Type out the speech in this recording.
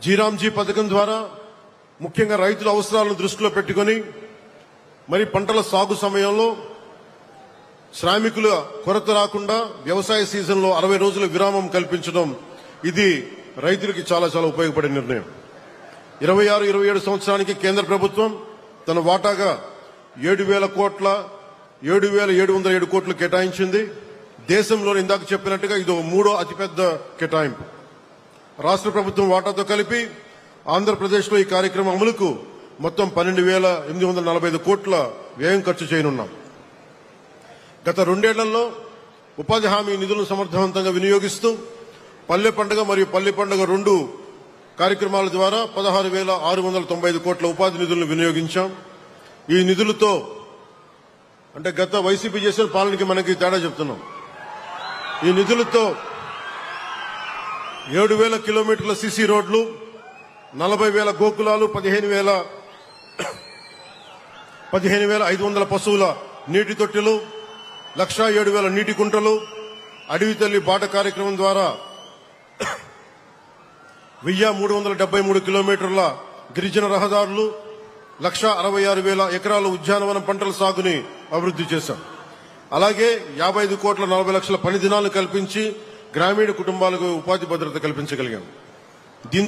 జీరాంజీ పథకం ద్వారా ముఖ్యంగా రైతుల అవసరాలను దృష్టిలో పెట్టుకుని మరి పంటల సాగు సమయంలో శ్రామికుల కొరత రాకుండా వ్యవసాయ సీజన్లో 60 రోజుల విరామం కల్పించడం ఇది రైతులకి చాలా చాలా ఉపయోగపడే నిర్ణయం. 26-27 సంవత్సరానికి కేంద్ర ప్రభుత్వం తన వాటాగా 7,707 కోట్లు కేటాయించింది. దేశంలో ఇందాక చెప్పినట్టుగా ఇది మూడో అతిపెద్ద కేటాయింపు. రాష్ట్ర ప్రభుత్వం వాటాతో కలిపి ఆంధ్రప్రదేశ్లో ఈ కార్యక్రమం అమలుకు మొత్తం 12,845 కోట్ల వ్యయం ఖర్చు చేయనున్నాం. గత 2 ఏళ్లలో ఉపాధి హామీ నిధులను సమర్థవంతంగా వినియోగిస్తూ పల్లె పండుగ మరియు పల్లె పండుగ 2 కార్యక్రమాల ద్వారా 16,695 కోట్ల ఉపాధి నిధులను వినియోగించాం. ఈ నిధులతో అంటే గత వైసీపీ చేసిన పాలనకి మనకి తేడా చెప్తున్నాం. ఈ నిధులతో 7,000 కిలోమీటర్ల సీసీ రోడ్లు, 40,000 గోకులాలు, 15,500 పశువుల నీటి తొట్టెలు, 1,07,000 నీటి కుంటలు, అడవి తల్లి బాట కార్యక్రమం ద్వారా 1,373 కిలోమీటర్ల గిరిజన రహదారులు, 1,66,000 ఎకరాల ఉద్యానవన పంటల సాగుని అభివృద్ధి చేశాం. అలాగే 55 కోట్ల 40 లక్షల పని దినాలను కల్పించి గ్రామీణ కుటుంబాలకు ఉపాధి భద్రత కల్పించగలిగాం. దీంతో